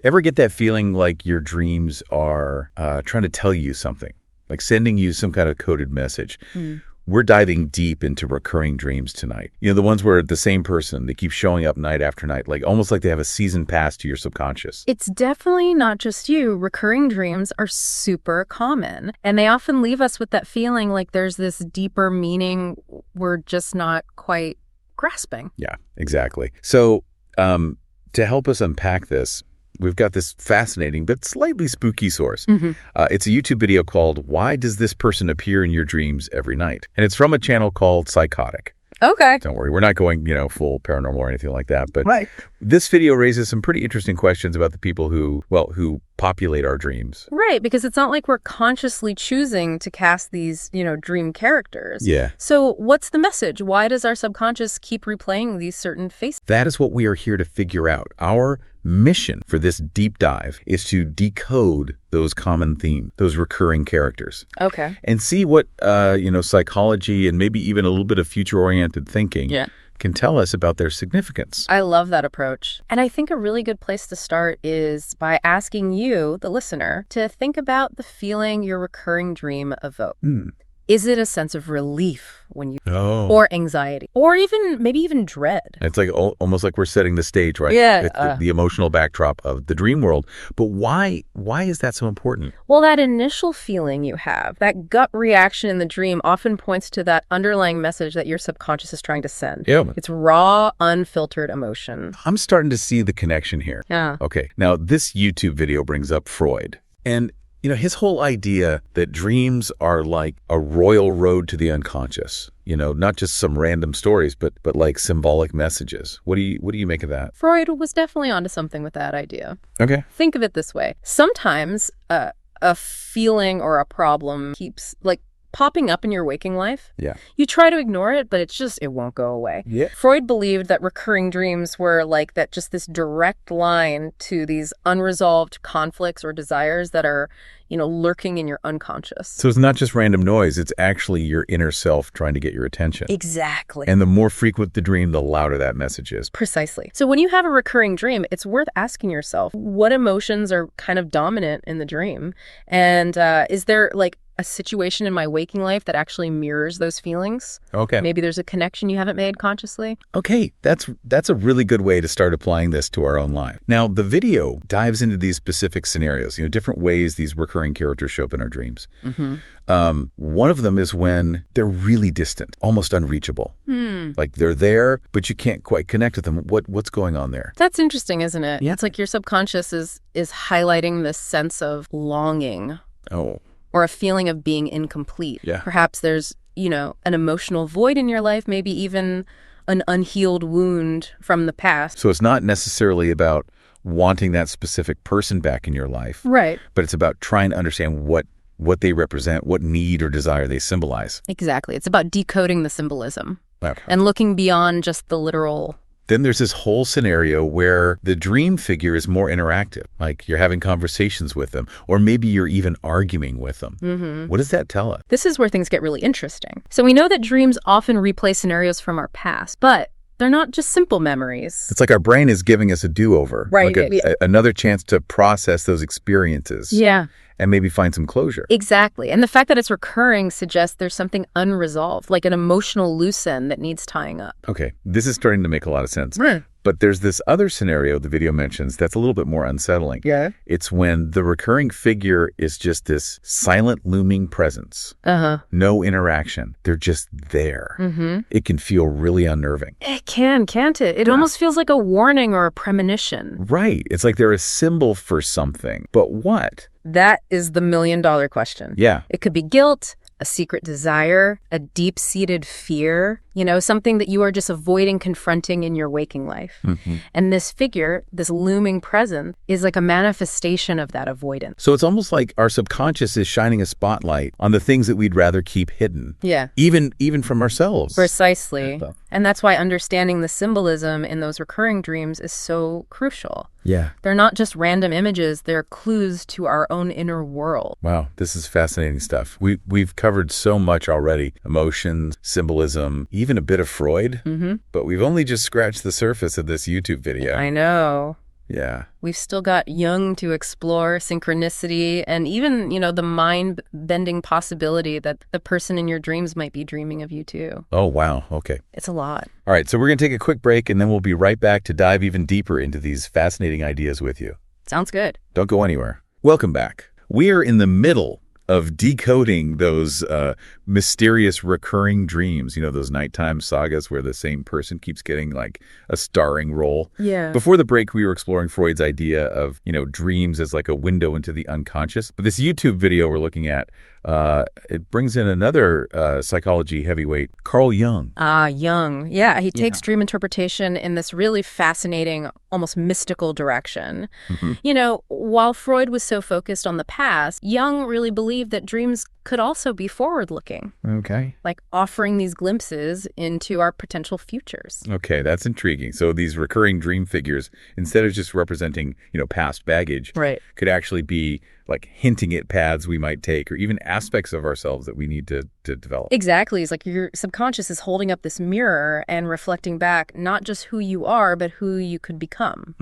Ever get that feeling like your dreams are trying to tell you something, like sending you some kind of coded message? We're diving deep into recurring dreams tonight. You know, the ones where the same person, they keep showing up night after night, like almost like they have a season pass to your subconscious. It's definitely not just you. Recurring dreams are super common, and they often leave us with that feeling like there's this deeper meaning we're just not quite grasping. Yeah, exactly. So to help us unpack this, we've got this fascinating but slightly spooky source. It's a YouTube video called "Why Does This Person Appear in Your Dreams Every Night?" And it's from a channel called Psychotic. Okay. Don't worry, we're not going, full paranormal or anything like that. But this video raises some pretty interesting questions about the people who populate our dreams. Right, because it's not like we're consciously choosing to cast these, dream characters. Yeah. So what's the message? Why does our subconscious keep replaying these certain faces? That is what we are here to figure out. Our mission for this deep dive is to decode those common themes, those recurring characters. Okay. And see what, psychology and maybe even a little bit of future-oriented thinking can tell us about their significance. I love that approach. And I think a really good place to start is by asking you, the listener, to think about the feeling your recurring dream evokes. Is it a sense of relief when you, or anxiety, or maybe even dread? It's like almost like we're setting the stage, right? Yeah. The emotional backdrop of the dream world. But why is that so important? Well, that initial feeling you have, that gut reaction in the dream often points to that underlying message that your subconscious is trying to send. Yeah. It's raw, unfiltered emotion. I'm starting to see the connection here. Yeah. Okay. Now, this YouTube video brings up Freud. And his whole idea that dreams are like a royal road to the unconscious, not just some random stories, but like symbolic messages. What do you make of that? Freud was definitely onto something with that idea. Okay. Think of it this way. Sometimes a feeling or a problem keeps popping up in your waking life. Yeah. You try to ignore it, but it won't go away. Yeah. Freud believed that recurring dreams were like that, just this direct line to these unresolved conflicts or desires that are, lurking in your unconscious. So it's not just random noise, it's actually your inner self trying to get your attention. Exactly. And the more frequent the dream, the louder that message is. Precisely. So when you have a recurring dream, it's worth asking yourself, what emotions are kind of dominant in the dream? And is there a situation in my waking life that actually mirrors those feelings? Okay. Maybe there's a connection you haven't made consciously. Okay, that's a really good way to start applying this to our own life. Now, the video dives into these specific scenarios, different ways these recurring characters show up in our dreams. One of them is when they're really distant, almost unreachable. Like they're there, but you can't quite connect with them. What's going on there? That's interesting, isn't it? Yeah. It's like your subconscious is highlighting this sense of longing. Oh. Or a feeling of being incomplete. Yeah. Perhaps there's, an emotional void in your life, maybe even an unhealed wound from the past. So it's not necessarily about wanting that specific person back in your life. Right. But it's about trying to understand what they represent, what need or desire they symbolize. Exactly. It's about decoding the symbolism. Okay. And looking beyond just the literal. Then there's this whole scenario where the dream figure is more interactive, like you're having conversations with them, or maybe you're even arguing with them. What does that tell us? This is where things get really interesting. So we know that dreams often replay scenarios from our past, but they're not just simple memories. It's like our brain is giving us a do-over, right? Like another chance to process those experiences. Yeah. And maybe find some closure. Exactly. And the fact that it's recurring suggests there's something unresolved, like an emotional loose end that needs tying up. Okay, this is starting to make a lot of sense. Right. But there's this other scenario the video mentions that's a little bit more unsettling. Yeah. It's when the recurring figure is just this silent looming presence. No interaction. They're just there. It can feel really unnerving. It can, can't it? It almost feels like a warning or a premonition. Right. It's like they're a symbol for something. But what? That is the million-dollar question. Yeah. It could be guilt, a secret desire, a deep-seated fear, something that you are just avoiding confronting in your waking life. And this figure, this looming presence, is like a manifestation of that avoidance. So it's almost like our subconscious is shining a spotlight on the things that we'd rather keep hidden. Yeah. Even from ourselves. Precisely. And that's why understanding the symbolism in those recurring dreams is so crucial. Yeah. They're not just random images, they're clues to our own inner world. Wow, this is fascinating stuff. We've covered so much already. Emotions, symbolism, even a bit of Freud. But we've only just scratched the surface of this YouTube video. I know. Yeah. We've still got Jung to explore, synchronicity, and even, the mind-bending possibility that the person in your dreams might be dreaming of you too. Oh, wow. Okay. It's a lot. All right, so we're going to take a quick break, and then we'll be right back to dive even deeper into these fascinating ideas with you. Sounds good. Don't go anywhere. Welcome back. We are in the middle of decoding those mysterious recurring dreams, those nighttime sagas where the same person keeps getting like a starring role. Yeah. Before the break, we were exploring Freud's idea of, dreams as like a window into the unconscious. But this YouTube video we're looking at, it brings in another psychology heavyweight, Carl Jung. Jung. Yeah, he takes dream interpretation in this really fascinating, almost mystical direction. While Freud was so focused on the past, Jung really believed that dreams could also be forward-looking. Okay. Like offering these glimpses into our potential futures. Okay, that's intriguing. So these recurring dream figures, instead of just representing, past baggage, right, could actually be like hinting at paths we might take or even aspects of ourselves that we need to develop. Exactly. It's like your subconscious is holding up this mirror and reflecting back not just who you are, but who you could become.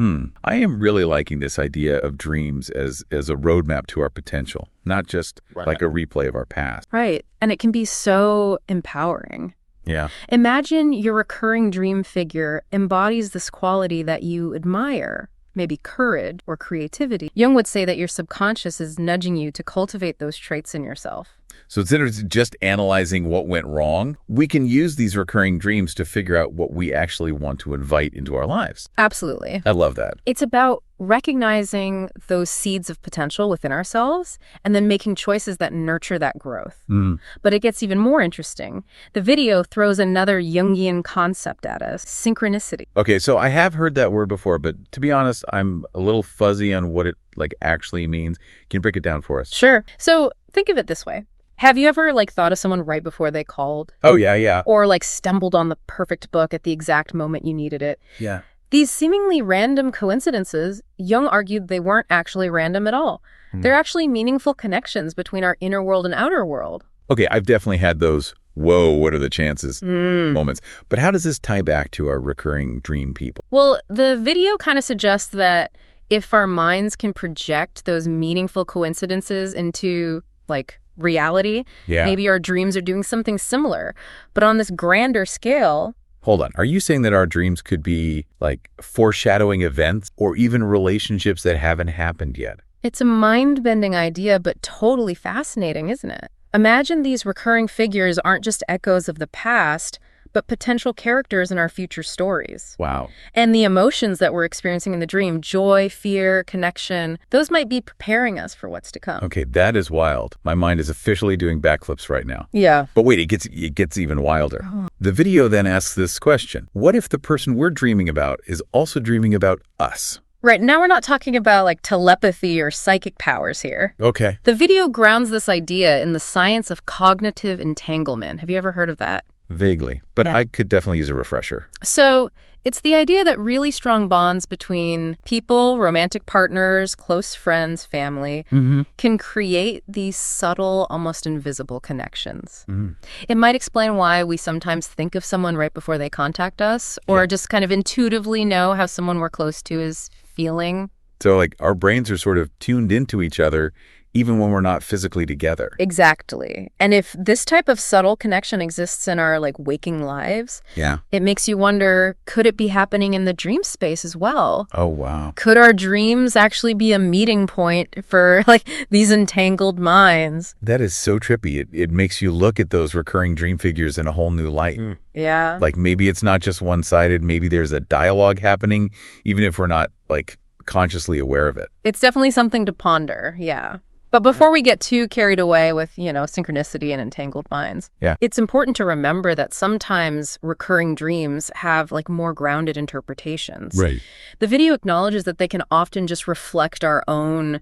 I am really liking this idea of dreams as a roadmap to our potential, not just like a replay of our past. Right. And it can be so empowering. Yeah. Imagine your recurring dream figure embodies this quality that you admire. Maybe courage or creativity. Jung would say that your subconscious is nudging you to cultivate those traits in yourself. So instead of just analyzing what went wrong, we can use these recurring dreams to figure out what we actually want to invite into our lives. Absolutely. I love that. It's about recognizing those seeds of potential within ourselves and then making choices that nurture that growth. But it gets even more interesting. The video throws another Jungian concept at us, synchronicity. Okay, so I have heard that word before, but to be honest, I'm a little fuzzy on what it actually means. Can you break it down for us? Sure. So think of it this way. Have you ever thought of someone right before they called? Oh, yeah. Or stumbled on the perfect book at the exact moment you needed it? Yeah. These seemingly random coincidences, Jung argued they weren't actually random at all. They're actually meaningful connections between our inner world and outer world. Okay, I've definitely had those, whoa, what are the chances moments. But how does this tie back to our recurring dream people? Well, the video kind of suggests that if our minds can project those meaningful coincidences into, reality, maybe our dreams are doing something similar. But on this grander scale... Hold on. Are you saying that our dreams could be foreshadowing events or even relationships that haven't happened yet? It's a mind-bending idea, but totally fascinating, isn't it? Imagine these recurring figures aren't just echoes of the past, but potential characters in our future stories. Wow. And the emotions that we're experiencing in the dream, joy, fear, connection, those might be preparing us for what's to come. Okay, that is wild. My mind is officially doing backflips right now. Yeah. But wait, it gets even wilder. The video then asks this question. What if the person we're dreaming about is also dreaming about us? Right, now we're not talking about telepathy or psychic powers here. Okay. The video grounds this idea in the science of cognitive entanglement. Have you ever heard of that? Vaguely, but I could definitely use a refresher. So it's the idea that really strong bonds between people, romantic partners, close friends, family, can create these subtle, almost invisible connections. It might explain why we sometimes think of someone right before they contact us, or just kind of intuitively know how someone we're close to is feeling. So our brains are sort of tuned into each other even when we're not physically together. Exactly. And if this type of subtle connection exists in our waking lives, it makes you wonder, could it be happening in the dream space as well? Oh, wow. Could our dreams actually be a meeting point for these entangled minds? That is so trippy. It makes you look at those recurring dream figures in a whole new light. Yeah. Maybe it's not just one-sided. Maybe there's a dialogue happening, even if we're not consciously aware of it. It's definitely something to ponder. Yeah. But before we get too carried away with, synchronicity and entangled minds, it's important to remember that sometimes recurring dreams have more grounded interpretations. Right. The video acknowledges that they can often just reflect our own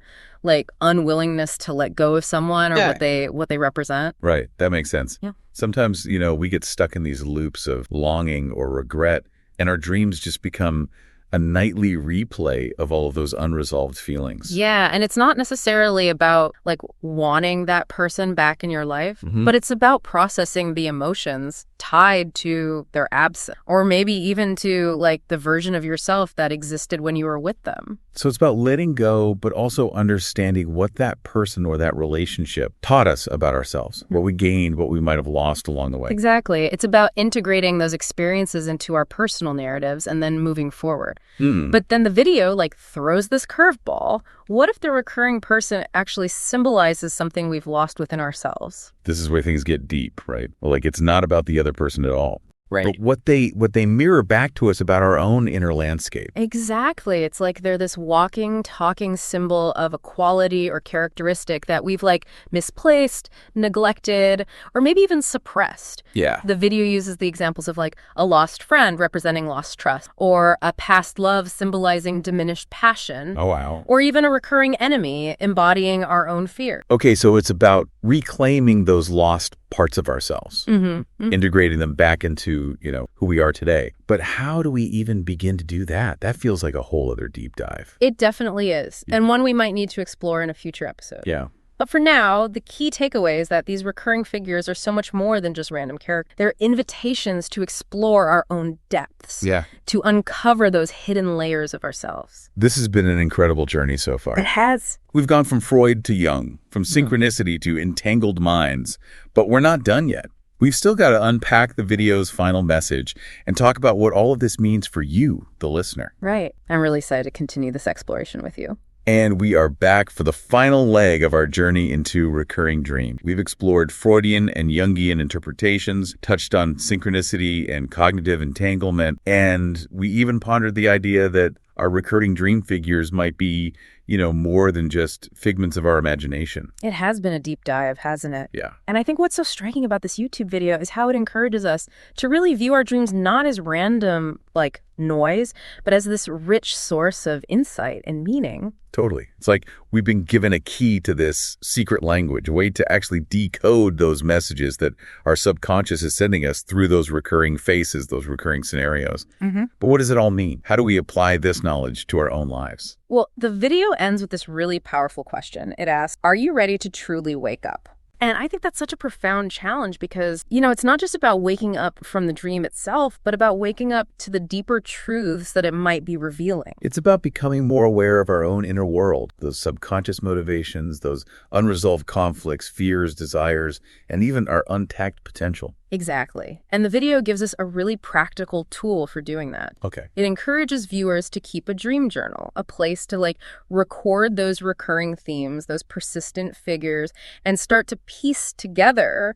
unwillingness to let go of someone or what they represent. Right. That makes sense. Yeah. Sometimes, we get stuck in these loops of longing or regret, and our dreams just become a nightly replay of all of those unresolved feelings. Yeah, and it's not necessarily about like wanting that person back in your life, but it's about processing the emotions tied to their absence, or maybe even to like the version of yourself that existed when you were with them. So it's about letting go, but also understanding what that person or that relationship taught us about ourselves, what we gained, what we might have lost along the way. Exactly. It's about integrating those experiences into our personal narratives and then moving forward. But then the video like throws this curveball. What if the recurring person actually symbolizes something we've lost within ourselves? This is where things get deep, right? Well, like it's not about the other person at all. Right. But what they mirror back to us about our own inner landscape. Exactly. It's like they're this walking, talking symbol of a quality or characteristic that we've like misplaced, neglected, or maybe even suppressed. Yeah. The video uses the examples of like a lost friend representing lost trust, or a past love symbolizing diminished passion. Oh, wow. Or even a recurring enemy embodying our own fear. Okay, so it's about reclaiming those lost parts of ourselves, integrating them back into, who we are today. But how do we even begin to do that? That feels like a whole other deep dive. It definitely is, and one we might need to explore in a future episode. Yeah. But for now, the key takeaway is that these recurring figures are so much more than just random characters. They're invitations to explore our own depths, to uncover those hidden layers of ourselves. This has been an incredible journey so far. It has. We've gone from Freud to Jung, from synchronicity to entangled minds, but we're not done yet. We've still got to unpack the video's final message and talk about what all of this means for you, the listener. Right. I'm really excited to continue this exploration with you. And we are back for the final leg of our journey into recurring dream. We've explored Freudian and Jungian interpretations, touched on synchronicity and cognitive entanglement, and we even pondered the idea that our recurring dream figures might be, more than just figments of our imagination. It has been a deep dive, hasn't it? Yeah. And I think what's so striking about this YouTube video is how it encourages us to really view our dreams not as random, like noise, but as this rich source of insight and meaning. Totally. It's like we've been given a key to this secret language, a way to actually decode those messages that our subconscious is sending us through those recurring faces, those recurring scenarios. But what does it all mean? How do we apply this knowledge to our own lives? Well, the video ends with this really powerful question. It asks, are you ready to truly wake up? And I think that's such a profound challenge because, it's not just about waking up from the dream itself, but about waking up to the deeper truths that it might be revealing. It's about becoming more aware of our own inner world, those subconscious motivations, those unresolved conflicts, fears, desires, and even our untapped potential. Exactly. And the video gives us a really practical tool for doing that. Okay. It encourages viewers to keep a dream journal, a place to record those recurring themes, those persistent figures, and start to piece together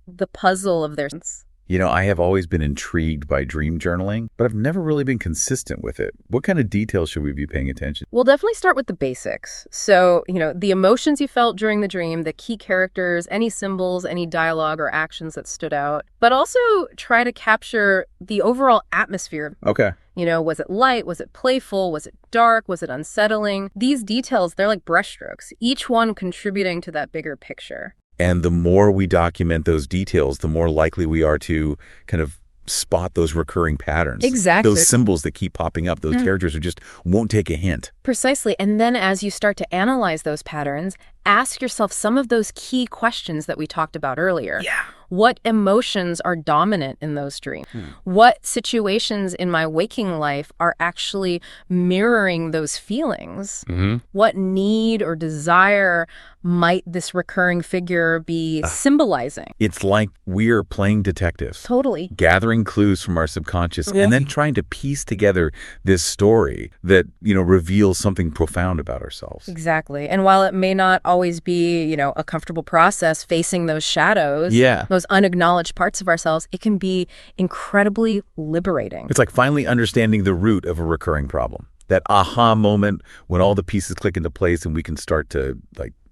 the puzzle of their sense. I have always been intrigued by dream journaling, but I've never really been consistent with it. What kind of details should we be paying attention to? We'll definitely start with the basics. So, the emotions you felt during the dream, the key characters, any symbols, any dialogue or actions that stood out, but also try to capture the overall atmosphere. Okay. Was it light? Was it playful? Was it dark? Was it unsettling? These details, they're like brushstrokes, each one contributing to that bigger picture. And the more we document those details, the more likely we are to kind of spot those recurring patterns. Exactly. Those symbols that keep popping up, those characters who just won't take a hint. Precisely. And then as you start to analyze those patterns, ask yourself some of those key questions that we talked about earlier. Yeah. What emotions are dominant in those dreams? What situations in my waking life are actually mirroring those feelings? What need or desire might this recurring figure be symbolizing? It's like we're playing detectives. Totally. Gathering clues from our subconscious and then trying to piece together this story that, reveals something profound about ourselves. Exactly. And while it may not always be, a comfortable process facing those shadows, those unacknowledged parts of ourselves, it can be incredibly liberating. It's like finally understanding the root of a recurring problem. That aha moment when all the pieces click into place and we can start to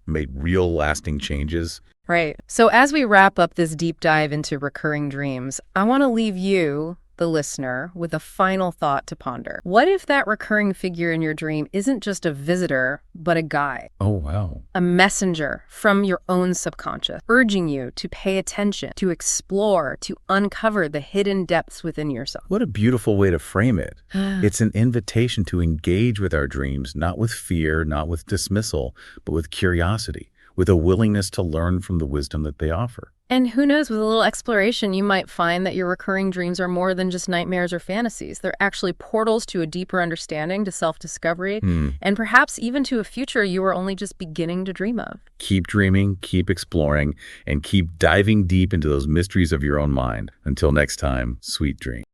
make real lasting changes. Right. So as we wrap up this deep dive into recurring dreams, I want to leave you, the listener with a final thought to ponder. What if that recurring figure in your dream isn't just a visitor, but a guide? Oh, wow. A messenger from your own subconscious, urging you to pay attention, to explore, to uncover the hidden depths within yourself. What a beautiful way to frame it. It's an invitation to engage with our dreams, not with fear, not with dismissal, but with curiosity, with a willingness to learn from the wisdom that they offer. And who knows, with a little exploration, you might find that your recurring dreams are more than just nightmares or fantasies. They're actually portals to a deeper understanding, to self-discovery, and perhaps even to a future you are only just beginning to dream of. Keep dreaming, keep exploring, and keep diving deep into those mysteries of your own mind. Until next time, sweet dreams.